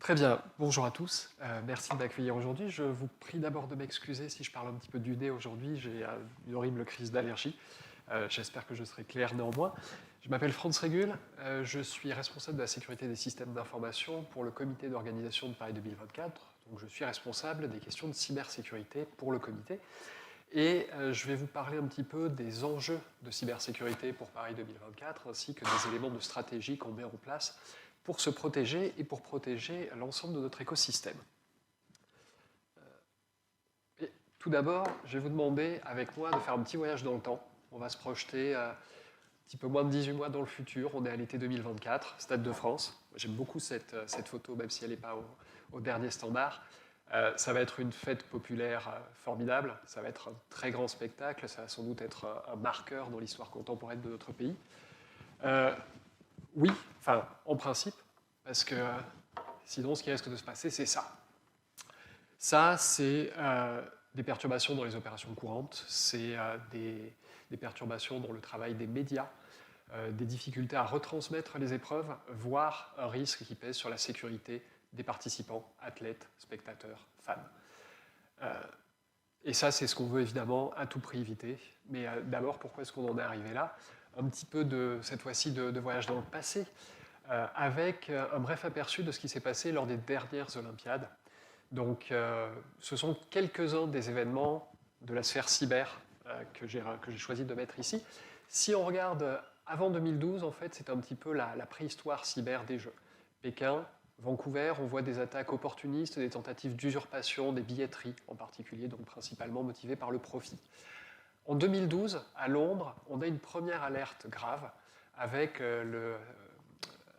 Très bien, bonjour à tous, merci de m'accueillir aujourd'hui. Je vous prie d'abord de m'excuser si je parle un petit peu du nez aujourd'hui, j'ai une horrible crise d'allergie. J'espère que je serai clair néanmoins. Je m'appelle Franz Régul, je suis responsable de la sécurité des systèmes d'information pour le comité d'organisation de Paris 2024. Donc je suis responsable des questions de cybersécurité pour le comité. Et je vais vous parler un petit peu des enjeux de cybersécurité pour Paris 2024, ainsi que des éléments de stratégie qu'on met en place pour se protéger et pour protéger l'ensemble de notre écosystème. Et tout d'abord, je vais vous demander avec moi de faire un petit voyage dans le temps. On va se projeter un petit peu moins de 18 mois dans le futur. On est à l'été 2024, Stade de France. J'aime beaucoup cette photo, même si elle n'est pas au dernier standard. Ça va être une fête populaire formidable, ça va être un très grand spectacle, ça va sans doute être un marqueur dans l'histoire contemporaine de notre pays. Oui, enfin, en principe, parce que sinon, ce qui risque de se passer, c'est ça. Ça, c'est des perturbations dans les opérations courantes, c'est des perturbations dans le travail des médias, des difficultés à retransmettre les épreuves, voire un risque qui pèse sur la sécurité des participants, athlètes, spectateurs, fans. Et ça, c'est ce qu'on veut évidemment à tout prix éviter. Mais d'abord, pourquoi est-ce qu'on en est arrivé là? Un petit peu cette fois-ci de voyage dans le passé, avec un bref aperçu de ce qui s'est passé lors des dernières Olympiades. Donc, ce sont quelques-uns des événements de la sphère cyber que j'ai choisi de mettre ici. Si on regarde avant 2012, en fait, c'est un petit peu la préhistoire cyber des Jeux. Pékin, Vancouver, on voit des attaques opportunistes, des tentatives d'usurpation, des billetteries en particulier, donc principalement motivées par le profit. En 2012, à Londres, on a une première alerte grave avec le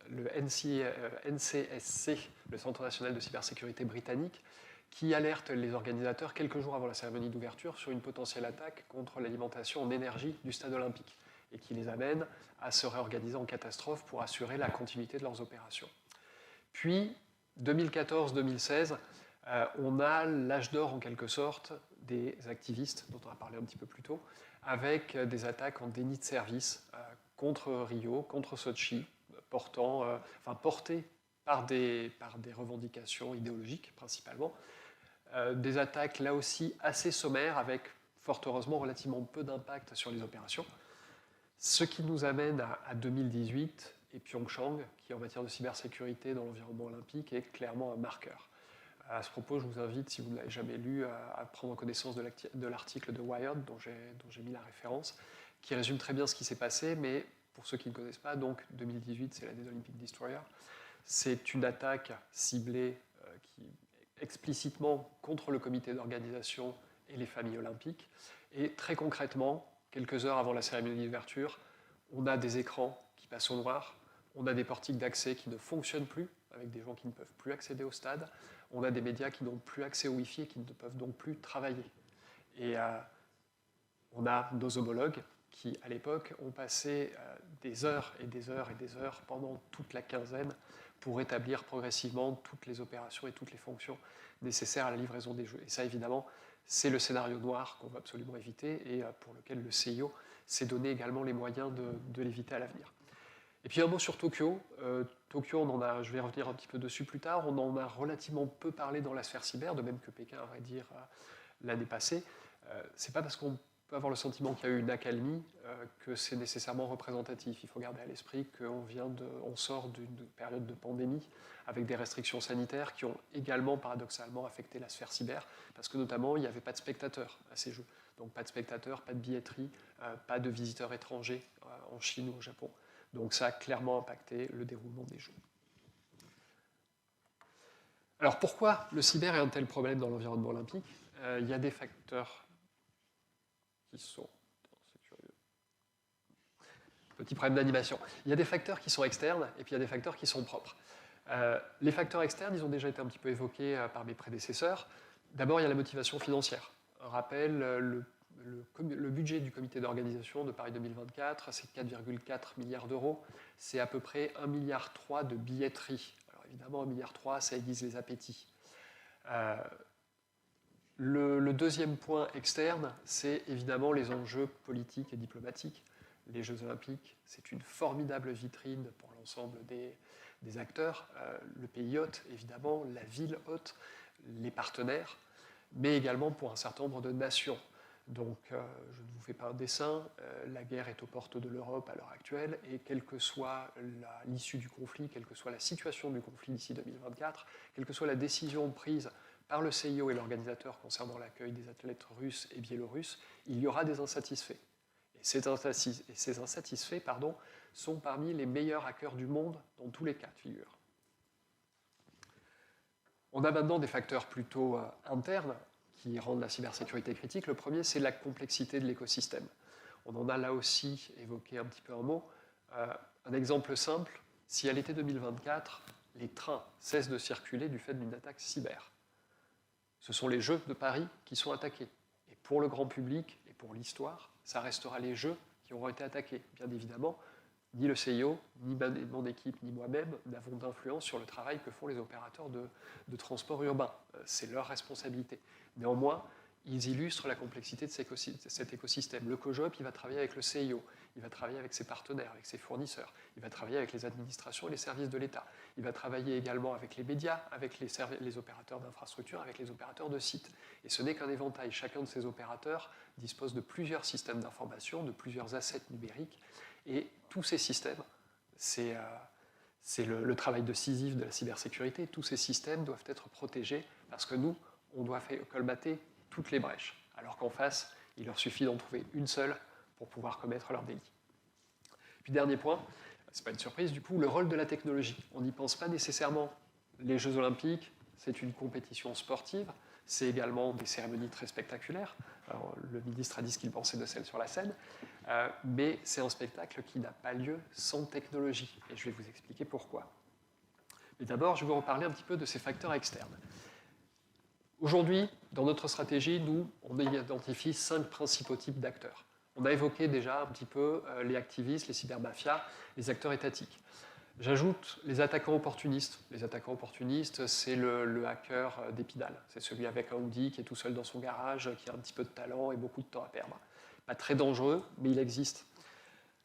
NCSC, le Centre national de cybersécurité britannique, qui alerte les organisateurs quelques jours avant la cérémonie d'ouverture sur une potentielle attaque contre l'alimentation en énergie du stade olympique et qui les amène à se réorganiser en catastrophe pour assurer la continuité de leurs opérations. Puis, 2014-2016, on a l'âge d'or en quelque sorte des activistes, dont on a parlé un petit peu plus tôt, avec des attaques en déni de service contre Rio, contre Sochi, portées par des revendications idéologiques principalement. Des attaques là aussi assez sommaires, avec fort heureusement relativement peu d'impact sur les opérations. Ce qui nous amène à 2018 et Pyeongchang, qui en matière de cybersécurité dans l'environnement olympique est clairement un marqueur. À ce propos, je vous invite, si vous ne l'avez jamais lu, à prendre connaissance de l'article de Wired, dont j'ai mis la référence, qui résume très bien ce qui s'est passé, mais pour ceux qui ne connaissent pas, donc 2018, c'est l'année d'Olympic Destroyer. C'est une attaque ciblée qui explicitement contre le comité d'organisation et les familles olympiques. Et très concrètement, quelques heures avant la cérémonie d'ouverture, on a des écrans qui passent au noir, on a des portiques d'accès qui ne fonctionnent plus, avec des gens qui ne peuvent plus accéder au stade, on a des médias qui n'ont plus accès au Wi-Fi et qui ne peuvent donc plus travailler. Et on a nos homologues qui, à l'époque, ont passé des heures et des heures et des heures pendant toute la quinzaine pour établir progressivement toutes les opérations et toutes les fonctions nécessaires à la livraison des jeux. Et ça, évidemment, c'est le scénario noir qu'on veut absolument éviter et pour lequel le CIO s'est donné également les moyens de l'éviter à l'avenir. Et puis un mot sur Tokyo. Tokyo, je vais revenir un petit peu dessus plus tard, on en a relativement peu parlé dans la sphère cyber, de même que Pékin, à vrai dire, l'année passée. C'est pas parce qu'on peut avoir le sentiment qu'il y a eu une accalmie que c'est nécessairement représentatif. Il faut garder à l'esprit qu'on sort d'une période de pandémie avec des restrictions sanitaires qui ont également paradoxalement affecté la sphère cyber, parce que notamment il n'y avait pas de spectateurs à ces jeux. Donc pas de spectateurs, pas de billetterie, pas de visiteurs étrangers en Chine ou au Japon. Donc ça a clairement impacté le déroulement des jeux. Alors pourquoi le cyber est un tel problème dans l'environnement olympique? Il y a des facteurs qui sont... C'est curieux. Petit problème d'animation. Il y a des facteurs qui sont externes et puis il y a des facteurs qui sont propres. Les facteurs externes, ils ont déjà été un petit peu évoqués par mes prédécesseurs. D'abord, il y a la motivation financière. Un rappel, le budget du comité d'organisation de Paris 2024, c'est 4,4 milliards d'euros. C'est à peu près 1,3 milliard de billetterie. Alors évidemment, 1,3 milliard, ça aiguise les appétits. Le deuxième point externe, c'est évidemment les enjeux politiques et diplomatiques. Les Jeux Olympiques, c'est une formidable vitrine pour l'ensemble des acteurs, le pays hôte, évidemment, la ville hôte, les partenaires, mais également pour un certain nombre de nations. Donc, je ne vous fais pas un dessin, la guerre est aux portes de l'Europe à l'heure actuelle, et quelle que soit l'issue du conflit, quelle que soit la situation du conflit d'ici 2024, quelle que soit la décision prise par le CIO et l'organisateur concernant l'accueil des athlètes russes et biélorusses, il y aura des insatisfaits. Et ces insatisfaits sont parmi les meilleurs hackers du monde dans tous les cas de figure. On a maintenant des facteurs plutôt internes qui rendent la cybersécurité critique. Le premier, c'est la complexité de l'écosystème. On en a là aussi évoqué un petit peu un mot. Un exemple simple, si à l'été 2024, les trains cessent de circuler du fait d'une attaque cyber, ce sont les Jeux de Paris qui sont attaqués. Et pour le grand public et pour l'histoire, ça restera les Jeux qui auront été attaqués. Bien évidemment, ni le CIO, ni mon équipe, ni moi-même n'avons d'influence sur le travail que font les opérateurs de transport urbain. C'est leur responsabilité. Néanmoins, ils illustrent la complexité de cet écosystème. Le COJOP, il va travailler avec le CIO, il va travailler avec ses partenaires, avec ses fournisseurs, il va travailler avec les administrations et les services de l'État, il va travailler également avec les médias, avec les opérateurs d'infrastructures, avec les opérateurs de sites. Et ce n'est qu'un éventail. Chacun de ces opérateurs dispose de plusieurs systèmes d'information, de plusieurs assets numériques, et tous ces systèmes, c'est le travail de Sisyphe de la cybersécurité, tous ces systèmes doivent être protégés parce que nous, on doit colmater toutes les brèches, alors qu'en face, il leur suffit d'en trouver une seule pour pouvoir commettre leur délit. Puis dernier point, c'est pas une surprise du coup, le rôle de la technologie. On n'y pense pas nécessairement. Les Jeux Olympiques, c'est une compétition sportive, c'est également des cérémonies très spectaculaires. Alors, le ministre a dit ce qu'il pensait de celle sur la scène, mais c'est un spectacle qui n'a pas lieu sans technologie, et je vais vous expliquer pourquoi. Mais d'abord, je vais vous reparler un petit peu de ces facteurs externes. Aujourd'hui, dans notre stratégie, nous, on identifie 5 principaux types d'acteurs. On a évoqué déjà un petit peu les activistes, les cybermafias, les acteurs étatiques. J'ajoute les attaquants opportunistes. Les attaquants opportunistes, c'est le hacker d'Épinal. C'est celui avec un hoodie qui est tout seul dans son garage, qui a un petit peu de talent et beaucoup de temps à perdre. Pas très dangereux, mais il existe.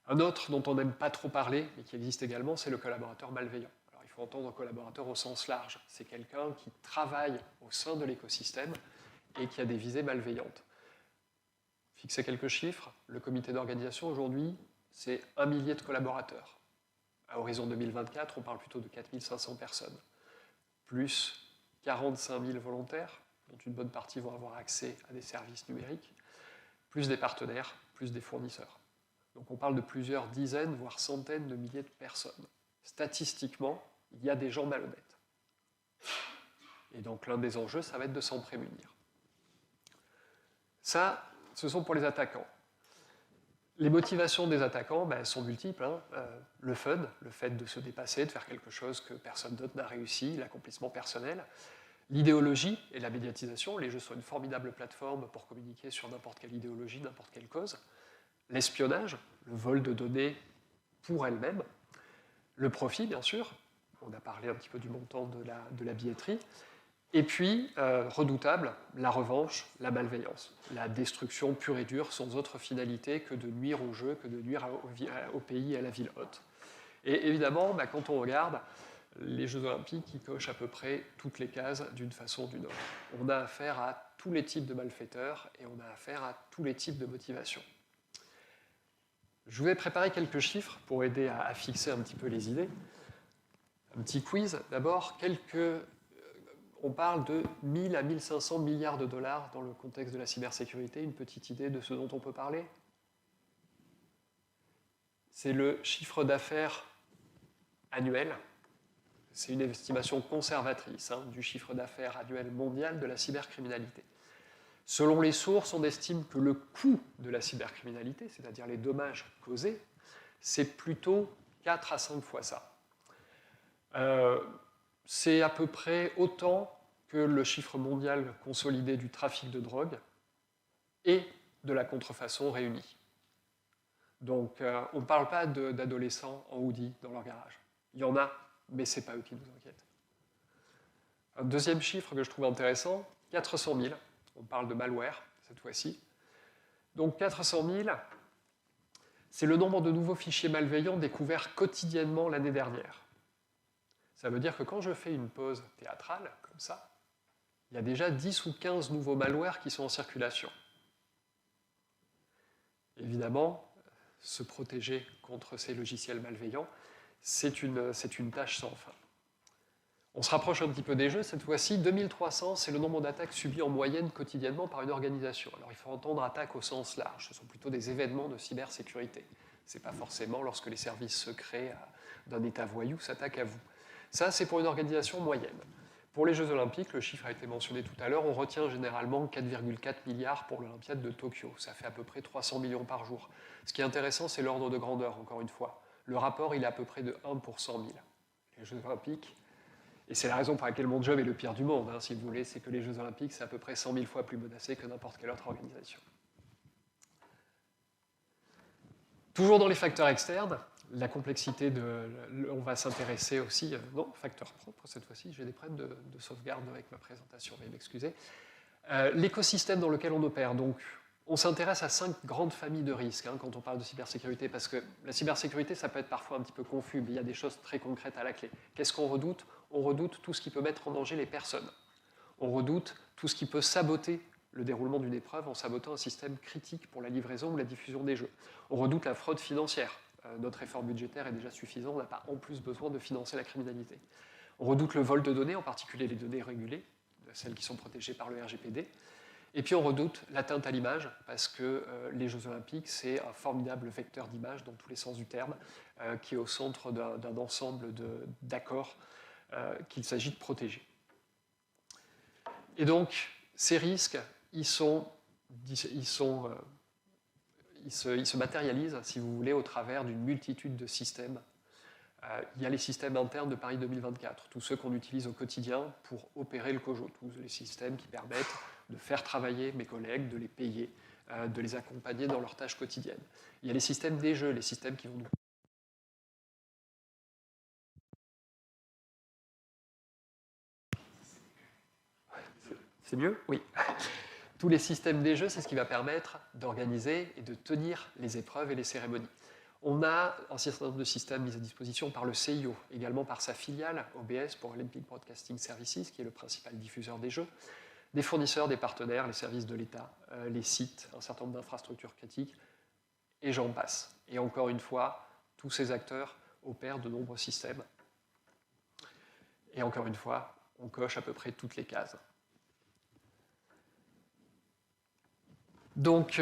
Un autre dont on n'aime pas trop parler, mais qui existe également, c'est le collaborateur malveillant. Alors il faut entendre collaborateur au sens large. C'est quelqu'un qui travaille au sein de l'écosystème et qui a des visées malveillantes. Fixer quelques chiffres, le comité d'organisation aujourd'hui, c'est 1 millier de collaborateurs. À horizon 2024, on parle plutôt de 4500 personnes, plus 45 000 volontaires, dont une bonne partie vont avoir accès à des services numériques, plus des partenaires, plus des fournisseurs. Donc on parle de plusieurs dizaines, voire centaines de milliers de personnes. Statistiquement, il y a des gens malhonnêtes. Et donc l'un des enjeux, ça va être de s'en prémunir. Ça, ce sont pour les attaquants. Les motivations des attaquants sont multiples. Le fun, le fait de se dépasser, de faire quelque chose que personne d'autre n'a réussi, l'accomplissement personnel. L'idéologie et la médiatisation. Les jeux sont une formidable plateforme pour communiquer sur n'importe quelle idéologie, n'importe quelle cause. L'espionnage, le vol de données pour elles-mêmes. Le profit, bien sûr. On a parlé un petit peu du montant de la billetterie. Et puis, redoutable, la revanche, la malveillance, la destruction pure et dure, sans autre finalité que de nuire au jeu, que de nuire au pays et à la ville hôte. Et évidemment, quand on regarde, les Jeux Olympiques, ils cochent à peu près toutes les cases d'une façon ou d'une autre. On a affaire à tous les types de malfaiteurs et on a affaire à tous les types de motivations. Je vous ai préparé quelques chiffres pour aider à fixer un petit peu les idées. Un petit quiz, d'abord, on parle de 1000 à 1500 milliards de dollars dans le contexte de la cybersécurité. Une petite idée de ce dont on peut parler? C'est le chiffre d'affaires annuel. C'est une estimation conservatrice du chiffre d'affaires annuel mondial de la cybercriminalité. Selon les sources, on estime que le coût de la cybercriminalité, c'est-à-dire les dommages causés, c'est plutôt 4 à 5 fois ça. C'est à peu près autant que le chiffre mondial consolidé du trafic de drogue et de la contrefaçon réunis. Donc, on ne parle pas d'adolescents en hoodie dans leur garage. Il y en a, mais ce n'est pas eux qui nous inquiètent. Un deuxième chiffre que je trouve intéressant, 400 000. On parle de malware, cette fois-ci. Donc, 400 000, c'est le nombre de nouveaux fichiers malveillants découverts quotidiennement l'année dernière. Ça veut dire que quand je fais une pause théâtrale, comme ça, il y a déjà 10 ou 15 nouveaux malwares qui sont en circulation. Évidemment, se protéger contre ces logiciels malveillants, c'est une tâche sans fin. On se rapproche un petit peu des jeux, cette fois-ci, 2300, c'est le nombre d'attaques subies en moyenne quotidiennement par une organisation. Alors il faut entendre attaque au sens large, ce sont plutôt des événements de cybersécurité. Ce n'est pas forcément lorsque les services secrets d'un État voyou s'attaquent à vous. Ça, c'est pour une organisation moyenne. Pour les Jeux Olympiques, le chiffre a été mentionné tout à l'heure, on retient généralement 4,4 milliards pour l'Olympiade de Tokyo. Ça fait à peu près 300 millions par jour. Ce qui est intéressant, c'est l'ordre de grandeur, encore une fois. Le rapport, il est à peu près de 1 pour 100 000. Les Jeux Olympiques, et c'est la raison pour laquelle mon job est le pire du monde, si vous voulez, c'est que les Jeux Olympiques, c'est à peu près 100 000 fois plus menacé que n'importe quelle autre organisation. Toujours dans les facteurs externes, la complexité on va s'intéresser aussi, non, facteurs propres cette fois-ci, j'ai des problèmes de sauvegarde avec ma présentation, veuillez m'excuser. L'écosystème dans lequel on opère, donc on s'intéresse à 5 grandes familles de risques quand on parle de cybersécurité, parce que la cybersécurité, ça peut être parfois un petit peu confus, mais il y a des choses très concrètes à la clé. Qu'est-ce qu'on redoute? On redoute tout ce qui peut mettre en danger les personnes. On redoute tout ce qui peut saboter le déroulement d'une épreuve en sabotant un système critique pour la livraison ou la diffusion des jeux. On redoute la fraude financière. Notre effort budgétaire est déjà suffisant, on n'a pas en plus besoin de financer la criminalité. On redoute le vol de données, en particulier les données régulées, celles qui sont protégées par le RGPD. Et puis on redoute l'atteinte à l'image, parce que les Jeux Olympiques, c'est un formidable vecteur d'image dans tous les sens du terme, qui est au centre d'un ensemble d'accords qu'il s'agit de protéger. Et donc, ces risques, ils se matérialisent, si vous voulez, au travers d'une multitude de systèmes. Il y a les systèmes internes de Paris 2024, tous ceux qu'on utilise au quotidien pour opérer le COJO, tous les systèmes qui permettent de faire travailler mes collègues, de les payer, de les accompagner dans leurs tâches quotidiennes. Il y a les systèmes des jeux, les systèmes qui vont nous... C'est mieux? Oui. Tous les systèmes des jeux, c'est ce qui va permettre d'organiser et de tenir les épreuves et les cérémonies. On a un certain nombre de systèmes mis à disposition par le CIO, également par sa filiale, OBS, pour Olympic Broadcasting Services, qui est le principal diffuseur des jeux, des fournisseurs, des partenaires, les services de l'État, les sites, un certain nombre d'infrastructures critiques, et j'en passe. Et encore une fois, tous ces acteurs opèrent de nombreux systèmes. Et encore une fois, on coche à peu près toutes les cases. Donc,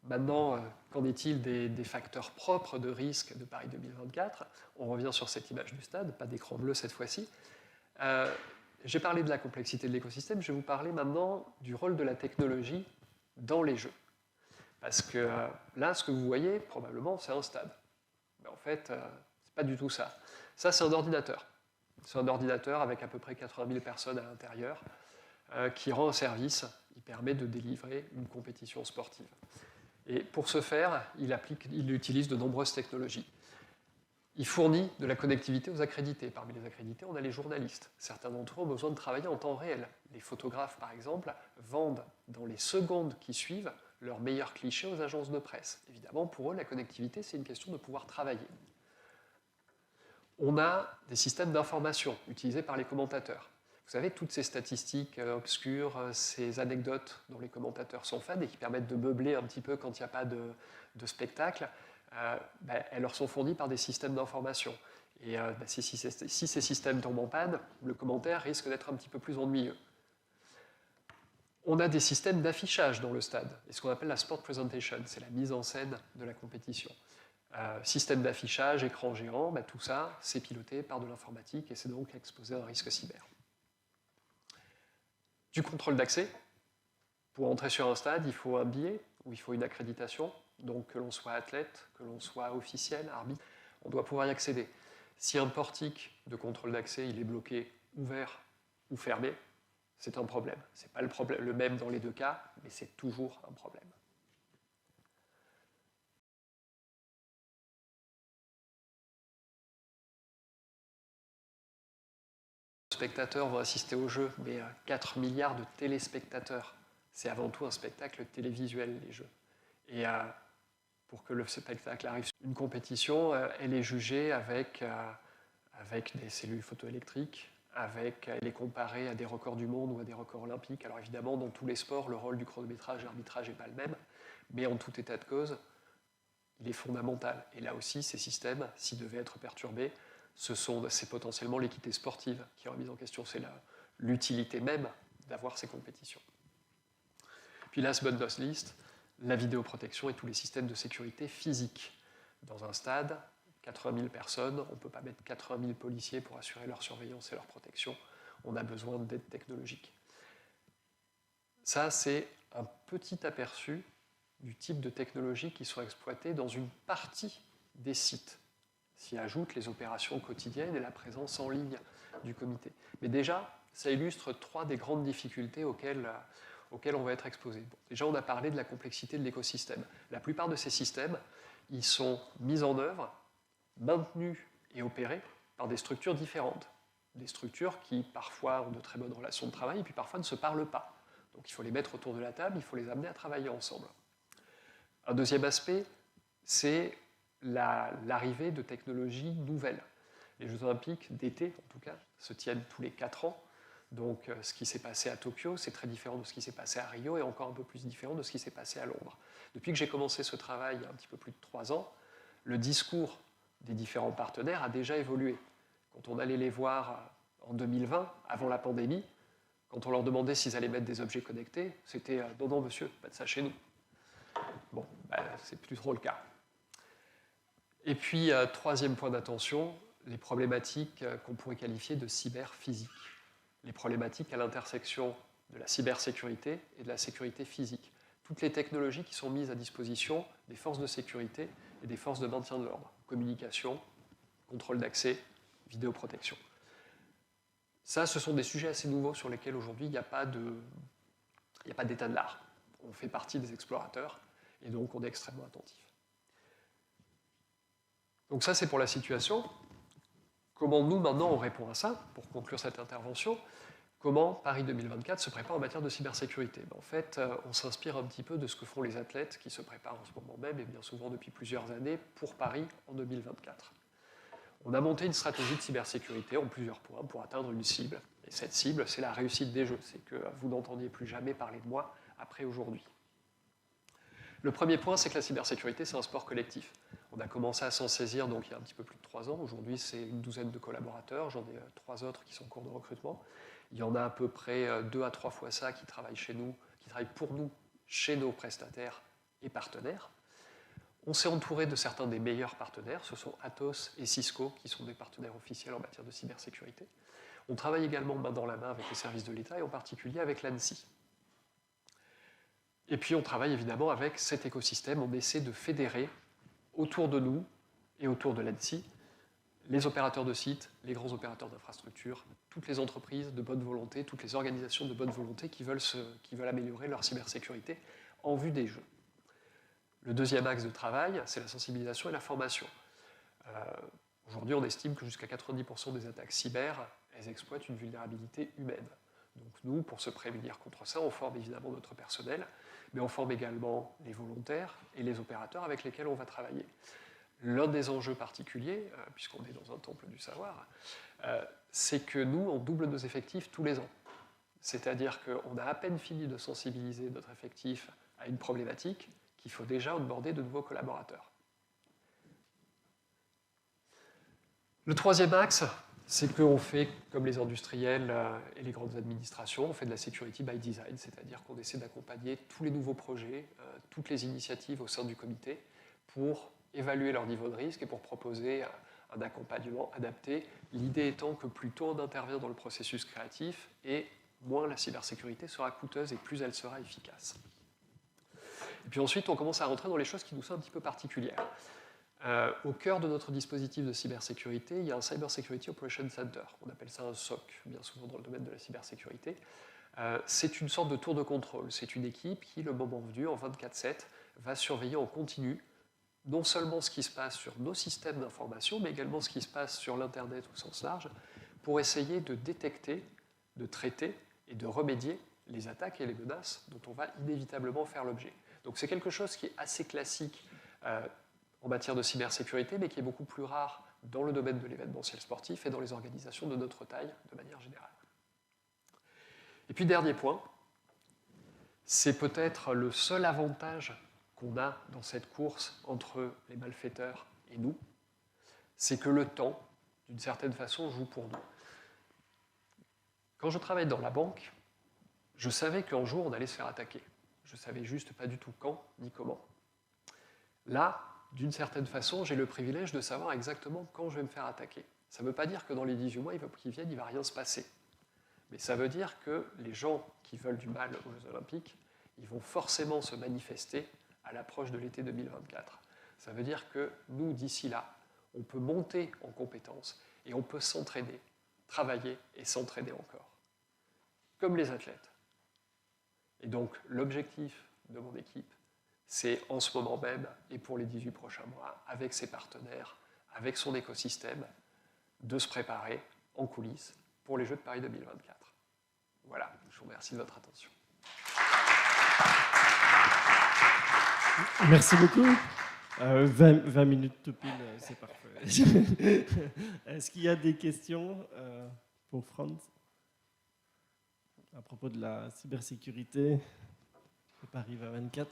maintenant, qu'en est-il des facteurs propres de risque de Paris 2024? On revient sur cette image du stade, pas d'écran bleu cette fois-ci. J'ai parlé de la complexité de l'écosystème, je vais vous parler maintenant du rôle de la technologie dans les jeux. Parce que là, ce que vous voyez, probablement, c'est un stade. Mais en fait, c'est pas du tout ça. Ça, c'est un ordinateur. C'est un ordinateur avec à peu près 80 000 personnes à l'intérieur qui rend un service. Il permet de délivrer une compétition sportive. Et pour ce faire, il utilise de nombreuses technologies. Il fournit de la connectivité aux accrédités. Parmi les accrédités, on a les journalistes. Certains d'entre eux ont besoin de travailler en temps réel. Les photographes, par exemple, vendent dans les secondes qui suivent leurs meilleurs clichés aux agences de presse. Évidemment, pour eux, la connectivité, c'est une question de pouvoir travailler. On a des systèmes d'information utilisés par les commentateurs. Vous savez, toutes ces statistiques obscures, ces anecdotes dont les commentateurs sont fans et qui permettent de meubler un petit peu quand il n'y a pas de spectacle, elles leur sont fournies par des systèmes d'information. Et si ces systèmes tombent en panne, le commentaire risque d'être un petit peu plus ennuyeux. On a des systèmes d'affichage dans le stade, et ce qu'on appelle la sport presentation, c'est la mise en scène de la compétition. Système d'affichage, écran géant, tout ça, c'est piloté par de l'informatique et c'est donc exposé à un risque cyber. Du contrôle d'accès. Pour entrer sur un stade, il faut un billet ou il faut une accréditation. Donc que l'on soit athlète, que l'on soit officiel, arbitre, on doit pouvoir y accéder. Si un portique de contrôle d'accès il est bloqué, ouvert ou fermé, c'est un problème. Ce n'est pas le même dans les deux cas, mais c'est toujours un problème. Les spectateurs vont assister au jeu, mais 4 milliards de téléspectateurs. C'est avant tout un spectacle télévisuel, les jeux. Et pour que le spectacle arrive, une compétition, elle est jugée avec avec des cellules photoélectriques, avec les comparer à des records du monde ou à des records olympiques. Alors évidemment, dans tous les sports, le rôle du chronométrage et l'arbitrage n'est pas le même, mais en tout état de cause, il est fondamental. Et là aussi, ces systèmes, s'ils devaient être perturbés, c'est potentiellement l'équité sportive qui est remise en question. C'est l'utilité même d'avoir ces compétitions. Puis last but not least, la vidéoprotection et tous les systèmes de sécurité physique. Dans un stade, 80 000 personnes, on ne peut pas mettre 80 000 policiers pour assurer leur surveillance et leur protection. On a besoin d'aide technologique. Ça, c'est un petit aperçu du type de technologies qui sont exploitées dans une partie des sites. S'y ajoutent les opérations quotidiennes et la présence en ligne du comité. Mais déjà, ça illustre 3 des grandes difficultés auxquelles on va être exposé. Bon, déjà, on a parlé de la complexité de l'écosystème. La plupart de ces systèmes, ils sont mis en œuvre, maintenus et opérés par des structures différentes. Des structures qui, parfois, ont de très bonnes relations de travail et puis parfois ne se parlent pas. Donc il faut les mettre autour de la table, il faut les amener à travailler ensemble. Un deuxième aspect, c'est l'arrivée de technologies nouvelles. Les Jeux Olympiques d'été, en tout cas, se tiennent tous les 4 ans. Donc ce qui s'est passé à Tokyo, c'est très différent de ce qui s'est passé à Rio et encore un peu plus différent de ce qui s'est passé à Londres. Depuis que j'ai commencé ce travail il y a un petit peu plus de 3 ans, le discours des différents partenaires a déjà évolué. Quand on allait les voir en 2020, avant la pandémie, quand on leur demandait s'ils allaient mettre des objets connectés, c'était « non, non, monsieur, pas de ça chez nous ». Bon, c'est plus trop le cas. Et puis, troisième point d'attention, les problématiques qu'on pourrait qualifier de cyberphysique. Les problématiques à l'intersection de la cybersécurité et de la sécurité physique. Toutes les technologies qui sont mises à disposition des forces de sécurité et des forces de maintien de l'ordre. Communication, contrôle d'accès, vidéoprotection. Ça, ce sont des sujets assez nouveaux sur lesquels aujourd'hui il n'y a pas d'état de l'art. On fait partie des explorateurs et donc on est extrêmement attentif. Donc ça, c'est pour la situation. Comment nous, maintenant, on répond à ça, pour conclure cette intervention? Comment Paris 2024 se prépare en matière de cybersécurité? En fait, on s'inspire un petit peu de ce que font les athlètes qui se préparent en ce moment même, et bien souvent depuis plusieurs années, pour Paris en 2024. On a monté une stratégie de cybersécurité en plusieurs points pour atteindre une cible. Et cette cible, c'est la réussite des Jeux. C'est que vous n'entendiez plus jamais parler de moi après aujourd'hui. Le premier point, c'est que la cybersécurité, c'est un sport collectif. On a commencé à s'en saisir donc, il y a un petit peu plus de 3 ans. Aujourd'hui, c'est une douzaine de collaborateurs. J'en ai 3 autres qui sont en cours de recrutement. Il y en a à peu près 2 à 3 fois ça qui travaillent chez nous, qui travaillent pour nous, chez nos prestataires et partenaires. On s'est entouré de certains des meilleurs partenaires. Ce sont Atos et Cisco qui sont des partenaires officiels en matière de cybersécurité. On travaille également main dans la main avec les services de l'État et en particulier avec l'ANSSI. Et puis on travaille évidemment avec cet écosystème. On essaie de fédérer autour de nous et autour de l'ANSSI les opérateurs de sites, les grands opérateurs d'infrastructures, toutes les entreprises de bonne volonté, toutes les organisations de bonne volonté qui veulent améliorer leur cybersécurité en vue des Jeux. Le deuxième axe de travail, c'est la sensibilisation et la formation. Aujourd'hui, on estime que jusqu'à 90% des attaques cyber, elles exploitent une vulnérabilité humaine. Donc nous, pour se prémunir contre ça, on forme évidemment notre personnel, mais on forme également les volontaires et les opérateurs avec lesquels on va travailler. L'un des enjeux particuliers, puisqu'on est dans un temple du savoir, c'est que nous, on double nos effectifs tous les ans. C'est-à-dire qu'on a à peine fini de sensibiliser notre effectif à une problématique qu'il faut déjà onboarder de nouveaux collaborateurs. Le troisième axe, c'est qu'on fait, comme les industriels et les grandes administrations, on fait de la security by design, c'est-à-dire qu'on essaie d'accompagner tous les nouveaux projets, toutes les initiatives au sein du comité pour évaluer leur niveau de risque et pour proposer un accompagnement adapté. L'idée étant que plus tôt on intervient dans le processus créatif et moins la cybersécurité sera coûteuse et plus elle sera efficace. Et puis ensuite, on commence à rentrer dans les choses qui nous sont un petit peu particulières. Au cœur de notre dispositif de cybersécurité, il y a un Cyber Security Operations Center. On appelle ça un SOC, bien souvent dans le domaine de la cybersécurité. C'est une sorte de tour de contrôle. C'est une équipe qui, le moment venu, en 24/7, va surveiller en continu non seulement ce qui se passe sur nos systèmes d'information, mais également ce qui se passe sur l'Internet au sens large, pour essayer de détecter, de traiter et de remédier les attaques et les menaces dont on va inévitablement faire l'objet. Donc c'est quelque chose qui est assez classique en matière de cybersécurité, mais qui est beaucoup plus rare dans le domaine de l'événementiel sportif et dans les organisations de notre taille de manière générale. Et puis dernier point, c'est peut-être le seul avantage qu'on a dans cette course entre les malfaiteurs et nous, c'est que le temps, d'une certaine façon, joue pour nous. Quand je travaillais dans la banque, je savais qu'un jour on allait se faire attaquer. Je ne savais juste pas du tout quand ni comment. Là, d'une certaine façon, j'ai le privilège de savoir exactement quand je vais me faire attaquer. Ça ne veut pas dire que dans les 18 mois qui viennent, il ne va rien se passer. Mais ça veut dire que les gens qui veulent du mal aux Jeux Olympiques, ils vont forcément se manifester à l'approche de l'été 2024. Ça veut dire que nous, d'ici là, on peut monter en compétences et on peut s'entraîner, travailler et s'entraîner encore. Comme les athlètes. Et donc, l'objectif de mon équipe, c'est en ce moment même, et pour les 18 prochains mois, avec ses partenaires, avec son écosystème, de se préparer en coulisses pour les Jeux de Paris 2024. Voilà, je vous remercie de votre attention. Merci beaucoup. 20 minutes tout pile, c'est parfait. Est-ce qu'il y a des questions pour Franz à propos de la cybersécurité de Paris 2024?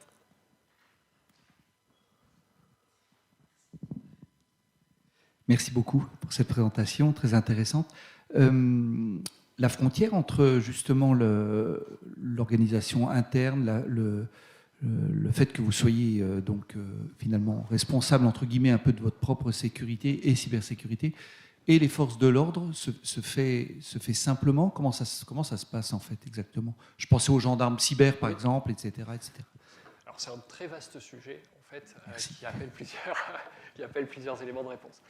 Merci beaucoup pour cette présentation très intéressante. La frontière entre justement l'organisation interne, le fait que vous soyez finalement responsable entre guillemets un peu de votre propre sécurité et cybersécurité et les forces de l'ordre se fait simplement. Comment ça se passe en fait exactement? Je pensais aux gendarmes cyber par exemple, etc., etc. Alors c'est un très vaste sujet en fait qui appelle plusieurs éléments de réponse.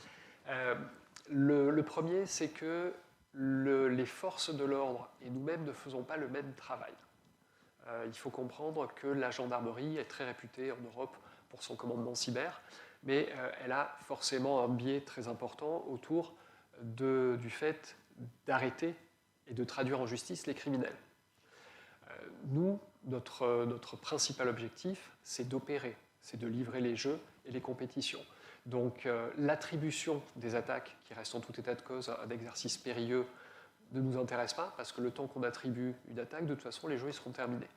Le premier, c'est que les forces de l'ordre et nous-mêmes ne faisons pas le même travail. Il faut comprendre que la gendarmerie est très réputée en Europe pour son commandement cyber, mais elle a forcément un biais très important autour du fait d'arrêter et de traduire en justice les criminels. Nous, notre principal objectif, c'est d'opérer, c'est de livrer les jeux et les compétitions. Donc l'attribution des attaques, qui reste en tout état de cause un exercice périlleux, ne nous intéresse pas, parce que le temps qu'on attribue une attaque, de toute façon, les jeux ils seront terminés.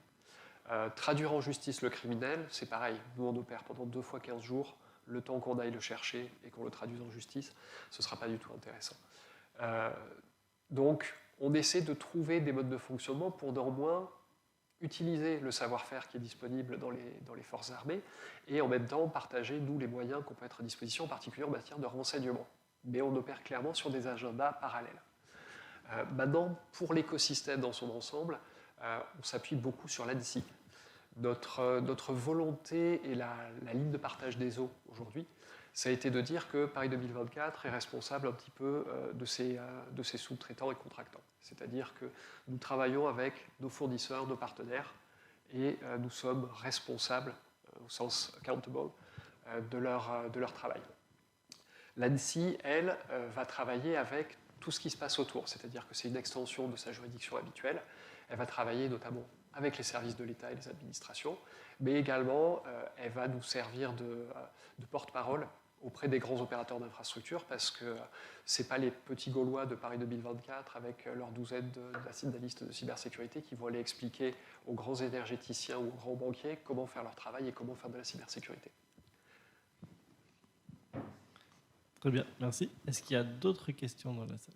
Traduire en justice le criminel, c'est pareil. Nous, on opère pendant 2 fois 15 jours, le temps qu'on aille le chercher et qu'on le traduise en justice, ce ne sera pas du tout intéressant. Donc, on essaie de trouver des modes de fonctionnement pour néanmoins utiliser le savoir-faire qui est disponible dans les forces armées et en même temps partager, nous, les moyens qu'on peut être à disposition, en particulier en matière de renseignement. Mais on opère clairement sur des agendas parallèles. Maintenant, pour l'écosystème dans son ensemble, on s'appuie beaucoup sur l'ANSSI. Notre volonté et la ligne de partage des eaux aujourd'hui, ça a été de dire que Paris 2024 est responsable un petit peu de ses sous-traitants et contractants. C'est-à-dire que nous travaillons avec nos fournisseurs, nos partenaires, et nous sommes responsables, au sens accountable, de leur travail. L'ANSSI, elle, va travailler avec tout ce qui se passe autour, c'est-à-dire que c'est une extension de sa juridiction habituelle. Elle va travailler notamment avec les services de l'État et les administrations, mais également elle va nous servir de porte-parole auprès des grands opérateurs d'infrastructure, parce que ce n'est pas les petits Gaulois de Paris 2024 avec leur douzaine d'analystes de cybersécurité qui vont aller expliquer aux grands énergéticiens ou aux grands banquiers comment faire leur travail et comment faire de la cybersécurité. Très bien, merci. Est-ce qu'il y a d'autres questions dans la salle?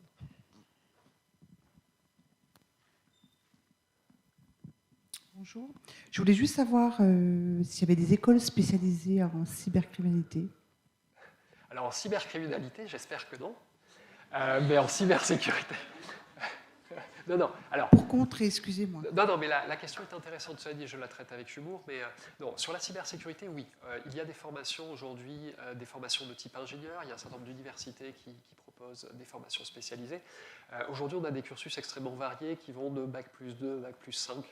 Bonjour. Je voulais juste savoir s'il y avait des écoles spécialisées en cybercriminalité. Alors en cybercriminalité, j'espère que non, mais en cybersécurité... Non. Alors, pour contrer, excusez-moi. Non, mais la question est intéressante, cela dit, je la traite avec humour, mais non, sur la cybersécurité, oui. Il y a des formations aujourd'hui, des formations de type ingénieur, il y a un certain nombre d'universités qui proposent des formations spécialisées. Aujourd'hui, on a des cursus extrêmement variés qui vont de Bac plus 2, Bac plus 5,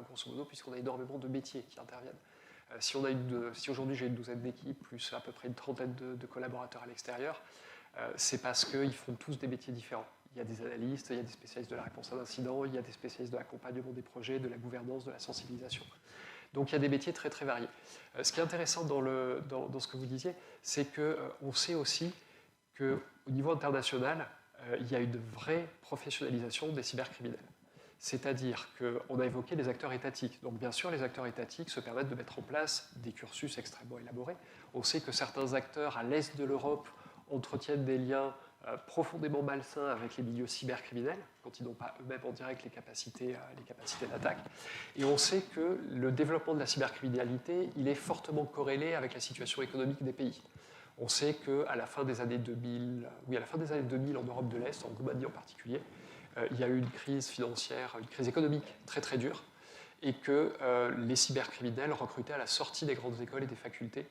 grosso modo, puisqu'on a énormément de métiers qui interviennent. Si aujourd'hui j'ai une douzaine d'équipes, plus à peu près une trentaine de collaborateurs à l'extérieur, c'est parce qu'ils font tous des métiers différents. Il y a des analystes, il y a des spécialistes de la réponse à l'incident, il y a des spécialistes de l'accompagnement des projets, de la gouvernance, de la sensibilisation. Donc il y a des métiers très très variés. Ce qui est intéressant dans ce que vous disiez, c'est qu'on sait aussi qu'au niveau international, il y a une vraie professionnalisation des cybercriminels. C'est-à-dire qu'on a évoqué les acteurs étatiques. Donc bien sûr, les acteurs étatiques se permettent de mettre en place des cursus extrêmement élaborés. On sait que certains acteurs à l'est de l'Europe entretiennent des liens profondément malsains avec les milieux cybercriminels, quand ils n'ont pas eux-mêmes en direct les capacités d'attaque. Et on sait que le développement de la cybercriminalité, il est fortement corrélé avec la situation économique des pays. On sait qu'à la fin des années 2000, en Europe de l'Est, en Roumanie en particulier, il y a eu une crise financière, une crise économique très très dure, et que les cybercriminels recrutaient à la sortie des grandes écoles et des facultés.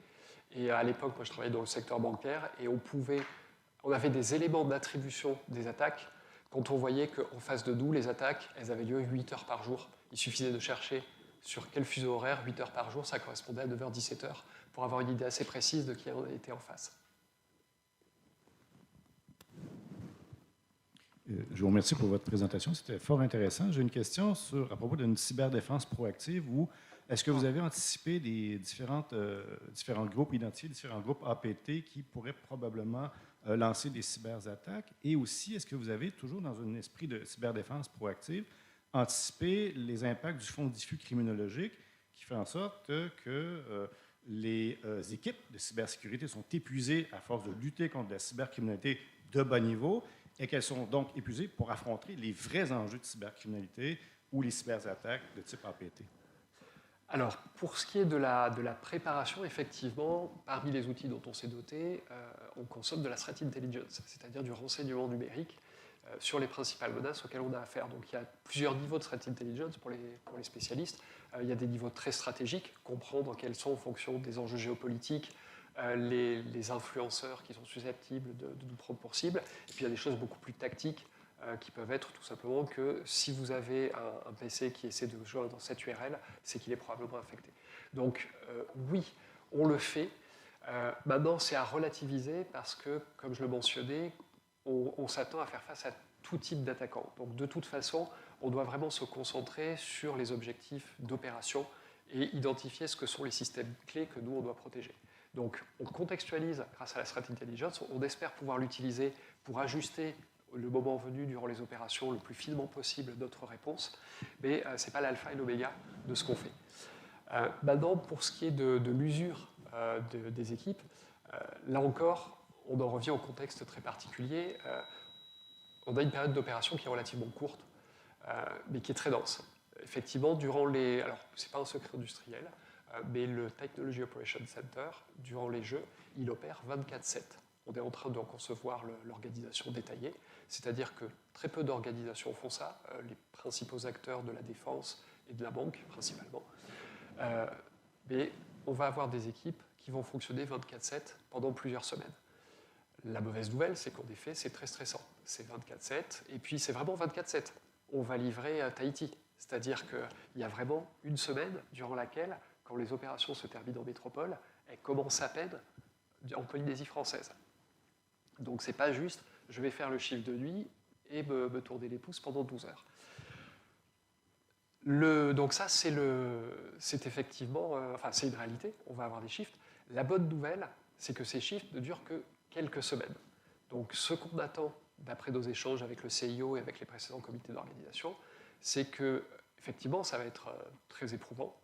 Et à l'époque, moi je travaillais dans le secteur bancaire, et on avait des éléments d'attribution des attaques quand on voyait qu'en face de nous, les attaques, elles avaient lieu 8 heures par jour. Il suffisait de chercher sur quel fuseau horaire, 8 heures par jour, ça correspondait à 9h, 17h, pour avoir une idée assez précise de qui était en face. Je vous remercie pour votre présentation, c'était fort intéressant. J'ai une question à propos d'une cyberdéfense proactive où est-ce que vous avez anticipé des différents groupes identifiés, différents groupes APT qui pourraient probablement lancer des cyberattaques? Et aussi, est-ce que vous avez, toujours dans un esprit de cyberdéfense proactive, anticipé les impacts du fonds diffus criminologique qui fait en sorte que les équipes de cybersécurité sont épuisées à force de lutter contre la cybercriminalité de bas niveau et qu'elles sont donc épuisées pour affronter les vrais enjeux de cybercriminalité ou les cyberattaques de type APT? Alors, pour ce qui est de la préparation, effectivement, parmi les outils dont on s'est doté, on consomme de la threat intelligence, c'est-à-dire du renseignement numérique sur les principales menaces auxquelles on a affaire. Donc il y a plusieurs niveaux de threat intelligence pour les spécialistes. Il y a des niveaux très stratégiques, comprendre quels sont, en fonction des enjeux géopolitiques, les influenceurs qui sont susceptibles de nous prendre pour cible. Et puis il y a des choses beaucoup plus tactiques qui peuvent être tout simplement que si vous avez un PC qui essaie de joindre dans cette URL, c'est qu'il est probablement infecté. Donc oui, on le fait. Maintenant, c'est à relativiser parce que, comme je le mentionnais, on s'attend à faire face à tout type d'attaquants. Donc de toute façon, on doit vraiment se concentrer sur les objectifs d'opération et identifier ce que sont les systèmes clés que nous, on doit protéger. Donc on contextualise grâce à la threat intelligence, on espère pouvoir l'utiliser pour ajuster le moment venu durant les opérations le plus finement possible notre réponse, mais ce n'est pas l'alpha et l'oméga de ce qu'on fait. Maintenant, pour ce qui est de l'usure des équipes, là encore, on en revient au contexte très particulier. On a une période d'opération qui est relativement courte, mais qui est très dense. Effectivement, durant les... Alors, ce n'est pas un secret industriel, mais le Technology Operations Center, durant les Jeux, il opère 24/7. On est en train de concevoir l'organisation détaillée, c'est-à-dire que très peu d'organisations font ça, les principaux acteurs de la défense et de la banque, principalement. Mais on va avoir des équipes qui vont fonctionner 24/7 pendant plusieurs semaines. La mauvaise nouvelle, c'est qu'en effet, c'est très stressant. C'est 24/7, et puis c'est vraiment 24/7. On va livrer à Tahiti. C'est-à-dire qu'il y a vraiment une semaine durant laquelle, quand les opérations se terminent en métropole, elles commencent à peine en Polynésie française. Donc c'est pas juste, je vais faire le chiffre de nuit et me tourner les pouces pendant 12 heures. Donc ça, c'est effectivement, c'est une réalité, on va avoir des shifts. La bonne nouvelle, c'est que ces shifts ne durent que quelques semaines. Donc ce qu'on attend, d'après nos échanges avec le CIO et avec les précédents comités d'organisation, c'est que, effectivement, ça va être très éprouvant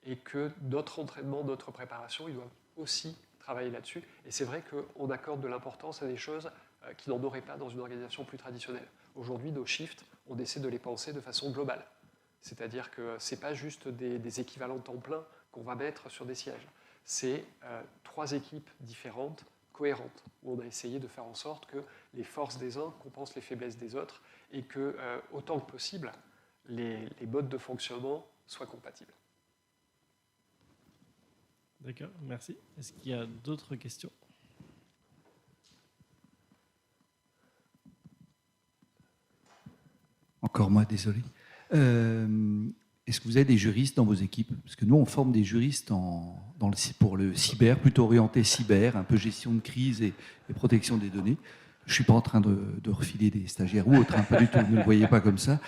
et que notre entraînement, notre préparation, ils doivent aussi travailler là-dessus. Et c'est vrai qu'on accorde de l'importance à des choses qui n'en auraient pas dans une organisation plus traditionnelle. Aujourd'hui, nos shifts, on essaie de les penser de façon globale. C'est-à-dire que ce n'est pas juste des équivalents temps plein qu'on va mettre sur des sièges. C'est 3 équipes différentes, cohérentes, où on a essayé de faire en sorte que les forces des uns compensent les faiblesses des autres et que, autant que possible, les modes de fonctionnement soient compatibles. D'accord, merci. Est-ce qu'il y a d'autres questions? Encore moi, désolé. Est-ce que vous avez des juristes dans vos équipes? Parce que nous, on forme des juristes pour le cyber, plutôt orienté cyber, un peu gestion de crise et protection des données. Je ne suis pas en train de refiler des stagiaires ou autres, pas du tout, ne le voyez pas comme ça.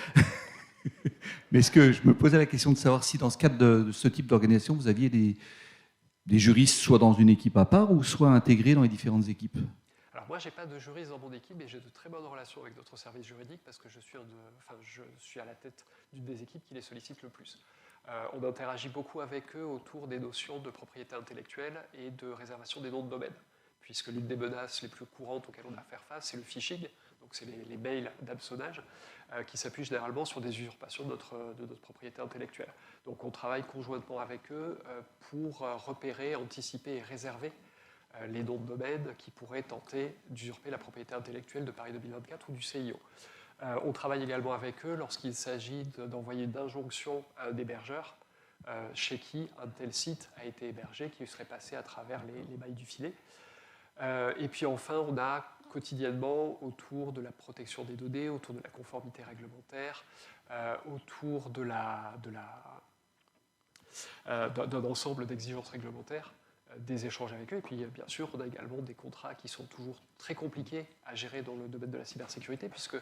Mais est-ce que je me posais la question de savoir si dans ce cadre de ce type d'organisation, vous aviez des juristes soit dans une équipe à part ou soit intégrés dans les différentes équipes? Alors, moi, je n'ai pas de juriste dans mon équipe, mais j'ai de très bonnes relations avec d'autres services juridiques parce que je suis à la tête d'une des équipes qui les sollicite le plus. On interagit beaucoup avec eux autour des notions de propriété intellectuelle et de réservation des noms de domaine, puisque l'une des menaces les plus courantes auxquelles on a à faire face, c'est le phishing, donc c'est les mails d'hameçonnage, qui s'appuient généralement sur des usurpations de notre propriété intellectuelle. Donc on travaille conjointement avec eux pour repérer, anticiper et réserver les noms de domaine qui pourraient tenter d'usurper la propriété intellectuelle de Paris 2024 ou du CIO. On travaille également avec eux lorsqu'il s'agit d'envoyer une injonction à un hébergeur chez qui un tel site a été hébergé, qui serait passé à travers les mailles du filet. Et puis enfin, on a quotidiennement autour de la protection des données, autour de la conformité réglementaire, autour d'un ensemble d'exigences réglementaires, des échanges avec eux. Et puis, bien sûr, on a également des contrats qui sont toujours très compliqués à gérer dans le domaine de la cybersécurité, puisque,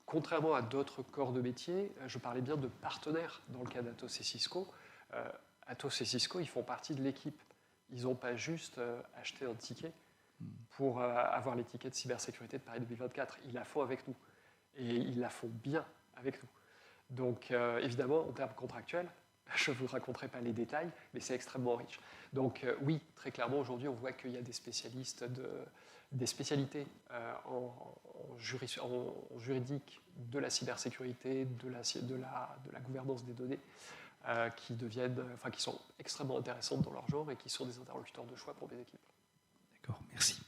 contrairement à d'autres corps de métier, je parlais bien de partenaires dans le cas d'Atos et Cisco. Atos et Cisco, ils font partie de l'équipe. Ils n'ont pas juste acheté un ticket pour avoir l'étiquette cybersécurité de Paris 2024. Ils la font avec nous. Et ils la font bien avec nous. Donc, évidemment, en termes contractuels, je ne vous raconterai pas les détails, mais c'est extrêmement riche. Donc oui, très clairement, aujourd'hui, on voit qu'il y a des spécialistes, des spécialités en juridique de la cybersécurité, de la gouvernance des données, qui sont extrêmement intéressantes dans leur genre et qui sont des interlocuteurs de choix pour mes équipes. D'accord, merci.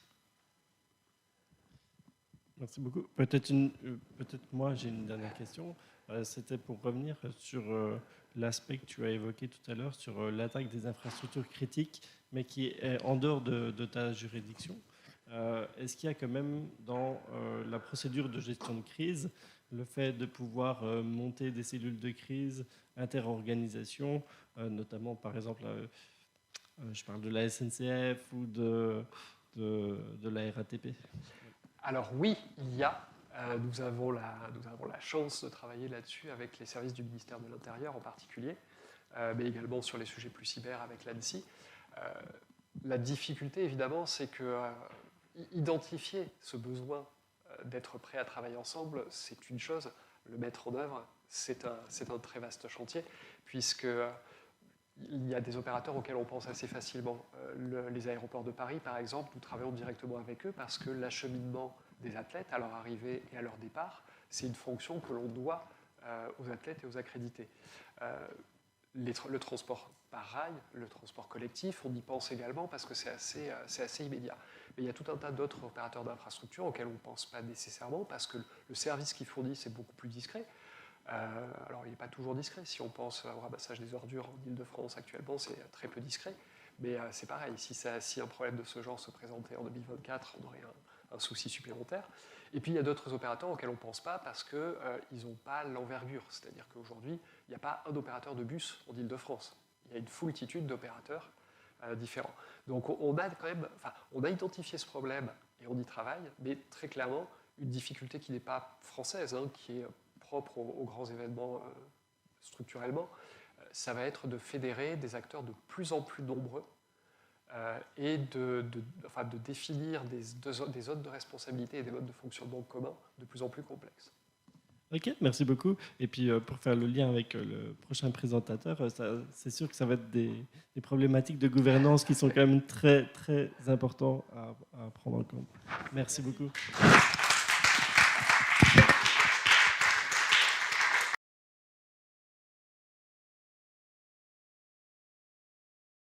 Merci beaucoup. Peut-être moi, j'ai une dernière question. C'était pour revenir sur l'aspect que tu as évoqué tout à l'heure, sur l'attaque des infrastructures critiques, mais qui est en dehors de ta juridiction. Est-ce qu'il y a quand même dans la procédure de gestion de crise le fait de pouvoir monter des cellules de crise, interorganisation, notamment par exemple, je parle de la SNCF ou de la RATP? Alors oui, il y a. Nous avons la chance de travailler là-dessus avec les services du ministère de l'Intérieur en particulier, mais également sur les sujets plus cyber avec l'ANSSI. La difficulté, évidemment, c'est que identifier ce besoin d'être prêt à travailler ensemble, c'est une chose. Le mettre en œuvre, c'est un très vaste chantier, puisque il y a des opérateurs auxquels on pense assez facilement. Les aéroports de Paris, par exemple, nous travaillons directement avec eux parce que l'acheminement des athlètes à leur arrivée et à leur départ, c'est une fonction que l'on doit aux athlètes et aux accrédités. Le transport par rail, le transport collectif, on y pense également parce que c'est assez immédiat. Mais il y a tout un tas d'autres opérateurs d'infrastructure auxquels on ne pense pas nécessairement parce que le service qu'ils fournissent est beaucoup plus discret. Alors, il n'est pas toujours discret. Si on pense au ramassage des ordures en Ile-de-France actuellement, c'est très peu discret. Mais c'est pareil, si un problème de ce genre se présentait en 2024, on aurait un souci supplémentaire. Et puis, il y a d'autres opérateurs auxquels on ne pense pas parce qu'ils n'ont pas l'envergure. C'est-à-dire qu'aujourd'hui, il n'y a pas un opérateur de bus en Ile-de-France. Il y a une foultitude d'opérateurs différents. Donc, on a identifié ce problème et on y travaille, mais très clairement, une difficulté qui n'est pas française, qui est propre aux grands événements structurellement, ça va être de fédérer des acteurs de plus en plus nombreux et de définir des zones de responsabilité et des modes de fonctionnement communs de plus en plus complexes. Ok, merci beaucoup. Et puis pour faire le lien avec le prochain présentateur, c'est sûr que ça va être des problématiques de gouvernance qui sont quand même très, très importantes à prendre en compte. Merci beaucoup.